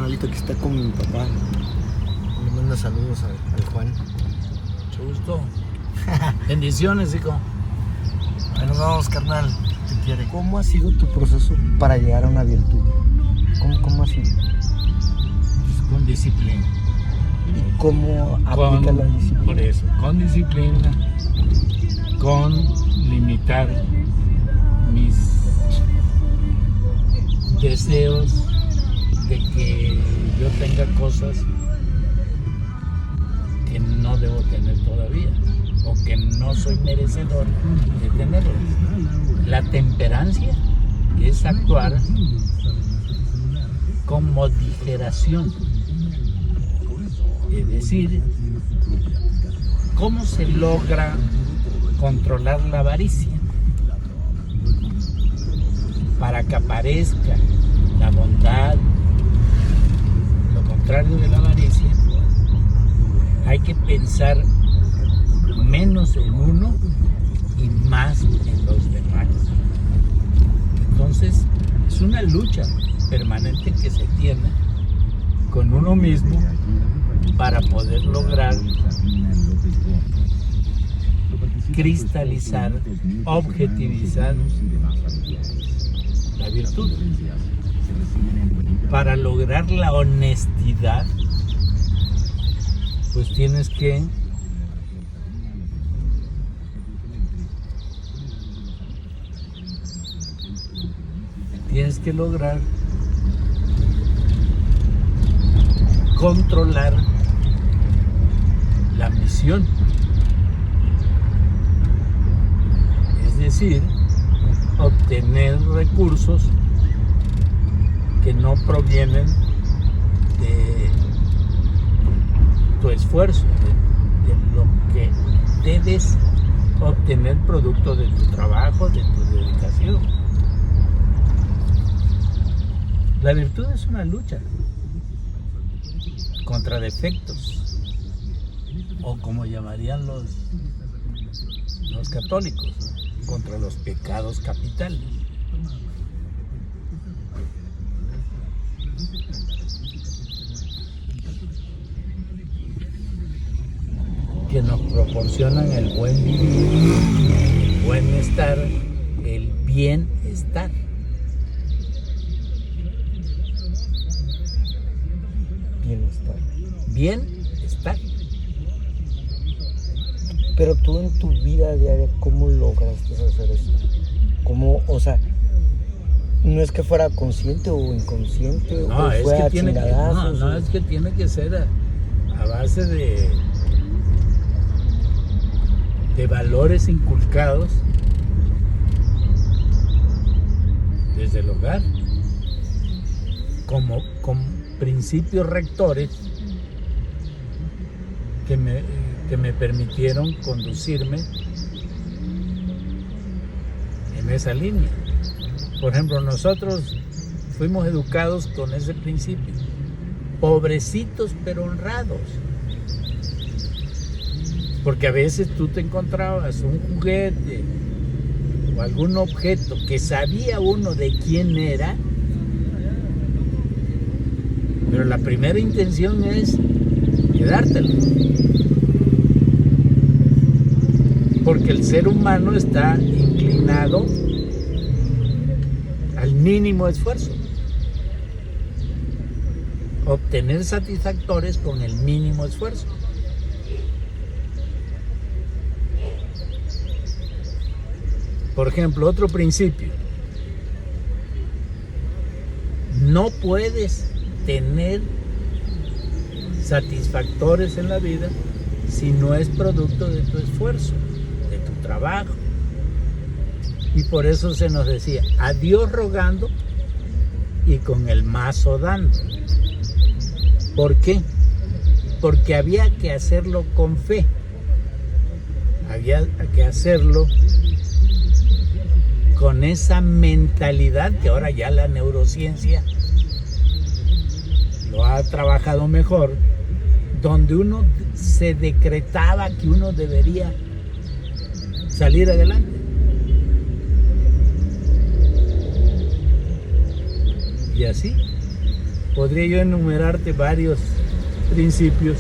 carnalito que está con mi papá. Le manda saludos al Juan. Mucho gusto. Bendiciones, hijo. Ahí nos vamos, carnal. Te quiere. ¿Cómo ha sido tu proceso para llegar a una virtud? ¿Cómo ha sido? Con disciplina. ¿Y cómo aplica la disciplina? Por eso, con disciplina, con limitar mis deseos de que yo tenga cosas que no debo tener todavía o que no soy merecedor de tenerlas. La temperancia es actuar con moderación, es decir, ¿cómo se logra controlar la avaricia? Para que aparezca la bondad, lo contrario de la avaricia, hay que pensar menos en uno y más en los demás. Entonces, es una lucha permanente que se tiene con uno mismo para poder lograr cristalizar, objetivizar la virtud. Para lograr la honestidad, pues tienes que lograr controlar la ambición. Es decir, obtener recursos que no provienen de tu esfuerzo, de lo que debes obtener producto de tu trabajo, de tu dedicación. La virtud es una lucha contra defectos, o como llamarían los católicos, contra los pecados capitales. Que nos proporcionan el buen vivir, el buen estar, el bienestar. Bienestar. Pero tú en tu vida diaria, ¿cómo lograste hacer eso? ¿Cómo, o sea, no es que fuera consciente o inconsciente? No, o es fue que a tiene que, chingadazos, no, es que tiene que ser a base de valores inculcados desde el hogar, como con principios rectores que me permitieron conducirme en esa línea. Por ejemplo, nosotros fuimos educados con ese principio: pobrecitos pero honrados. Porque a veces tú te encontrabas un juguete o algún objeto que sabía uno de quién era, pero la primera intención es quedártelo. Porque el ser humano está inclinado al mínimo esfuerzo. Obtener satisfactores con el mínimo esfuerzo. Por ejemplo, otro principio: no puedes tener satisfactores en la vida si no es producto de tu esfuerzo, de tu trabajo. Y por eso se nos decía: a Dios rogando y con el mazo dando. ¿Por qué? Porque había que hacerlo con fe, había que hacerlo con esa mentalidad que ahora ya la neurociencia lo ha trabajado mejor, donde uno se decretaba que uno debería salir adelante. Y así podría yo enumerarte varios principios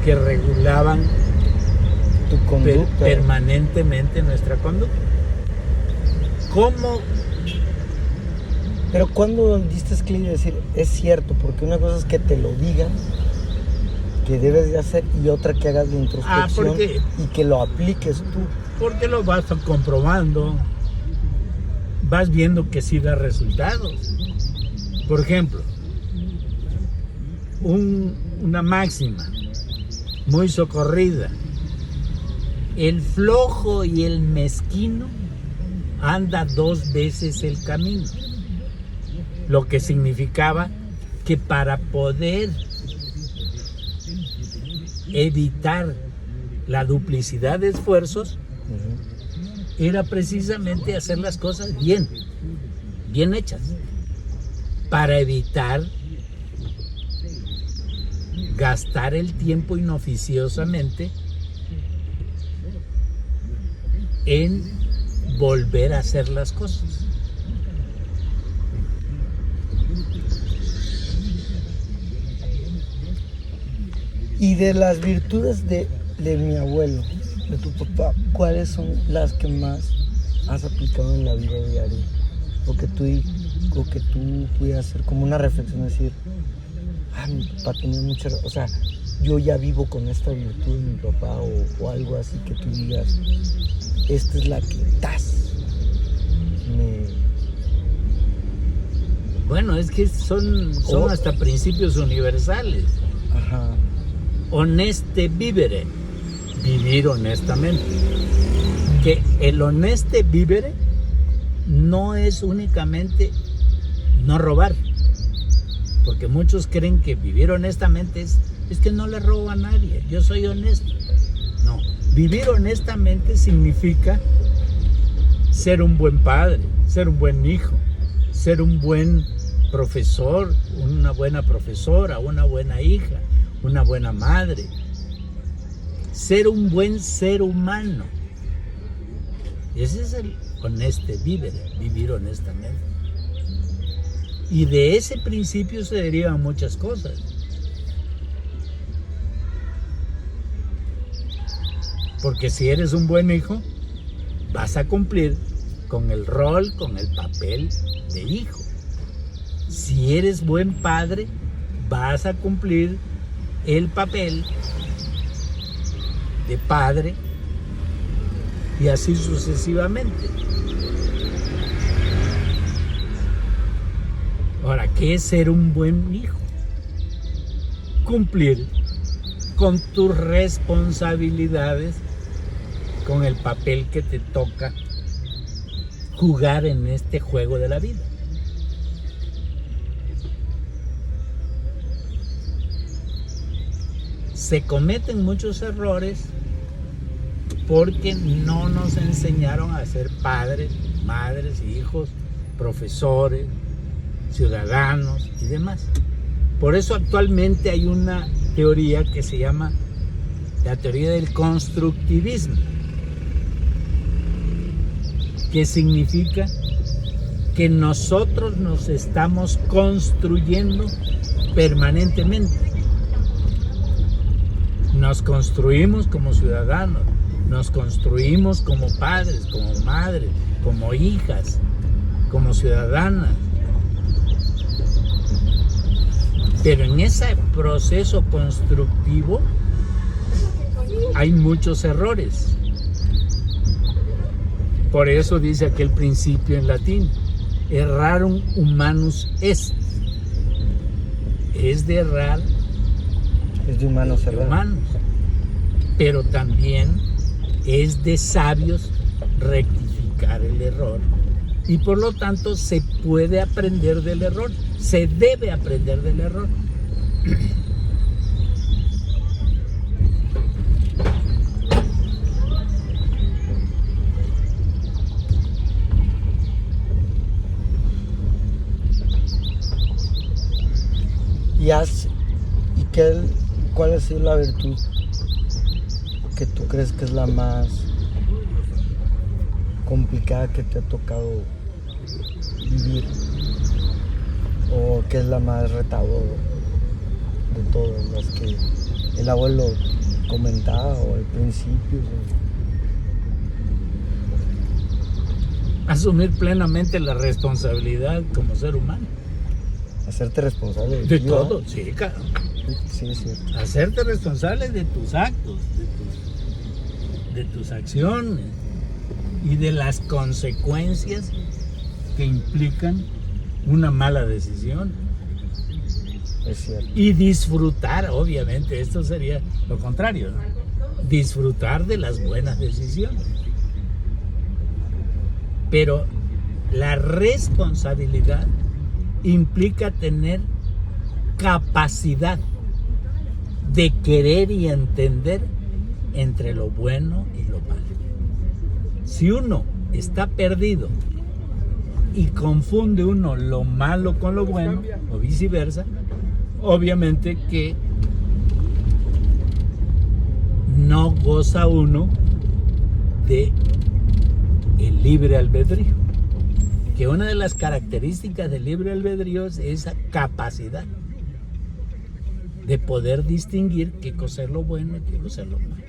que regulaban Tu conducta. permanentemente nuestra conducta. ¿Cómo? Pero cuando diste clic de decir, es cierto, porque una cosa es que te lo digan, que debes de hacer, y otra que hagas la introspección porque- y que lo apliques tú. Porque lo vas comprobando, vas viendo que sí da resultados. Por ejemplo, una máxima muy socorrida: el flojo y el mezquino anda 2 veces el camino. Lo que significaba que para poder evitar la duplicidad de esfuerzos, era precisamente hacer las cosas bien hechas, para evitar gastar el tiempo inoficiosamente en volver a hacer las cosas. Y de las virtudes de mi abuelo, de tu papá, ¿cuáles son las que más has aplicado en la vida diaria? O que tú pudieras hacer como una reflexión, decir, mi papá tenía mucha... O sea, yo ya vivo con esta virtud de mi papá, o algo así que tú digas, esta es la que Bueno, es que son hasta principios universales. Ajá. Honeste vivere, vivir honestamente. Que el honeste vivere no es únicamente no robar, porque muchos creen que vivir honestamente es que no le robo a nadie, yo soy honesto. No, vivir honestamente significa ser un buen padre, ser un buen hijo, ser un buen profesor, una buena profesora, una buena hija, una buena madre, ser un buen ser humano. Ese es el honeste vivere, vivir honestamente. Y de ese principio se derivan muchas cosas. Porque si eres un buen hijo, vas a cumplir con el rol, con el papel de hijo. Si eres buen padre, vas a cumplir el papel de padre, y así sucesivamente. Ahora, ¿qué es ser un buen hijo? Cumplir con tus responsabilidades, con el papel que te toca jugar en este juego de la vida. Se cometen muchos errores porque no nos enseñaron a ser padres, madres, hijos, profesores, ciudadanos y demás. Por eso actualmente hay una teoría que se llama la teoría del constructivismo, que significa que nosotros nos estamos construyendo permanentemente. Nos construimos como ciudadanos, nos construimos como padres, como madres, como hijas, como ciudadanas. Pero en ese proceso constructivo hay muchos errores. Por eso dice aquel principio en latín: errarum humanus est. Es de errar, es de humanos errar. Humanos. Pero también es de sabios rectificar el error. Y por lo tanto se puede aprender del error, se debe aprender del error. ¿Cuál ha sido la virtud que tú crees que es la más complicada que te ha tocado vivir? ¿O qué es la más retadora de todas las que el abuelo comentaba o al principio? Asumir plenamente la responsabilidad como ser humano. Hacerte responsable De ti, todo, ¿verdad? sí, claro. Sí, es cierto. Hacerte responsable de tus actos, de tus acciones y de las consecuencias que implican una mala decisión. Es cierto. Y disfrutar, obviamente, esto sería lo contrario, ¿no? Disfrutar de las buenas decisiones. Pero la responsabilidad implica tener capacidad de querer y entender entre lo bueno y lo malo. Si uno está perdido y confunde uno lo malo con lo bueno, o viceversa, obviamente que no goza uno de el libre albedrío. Que una de las características del libre albedrío es esa capacidad de poder distinguir qué cosa es lo bueno y qué cosa es lo malo.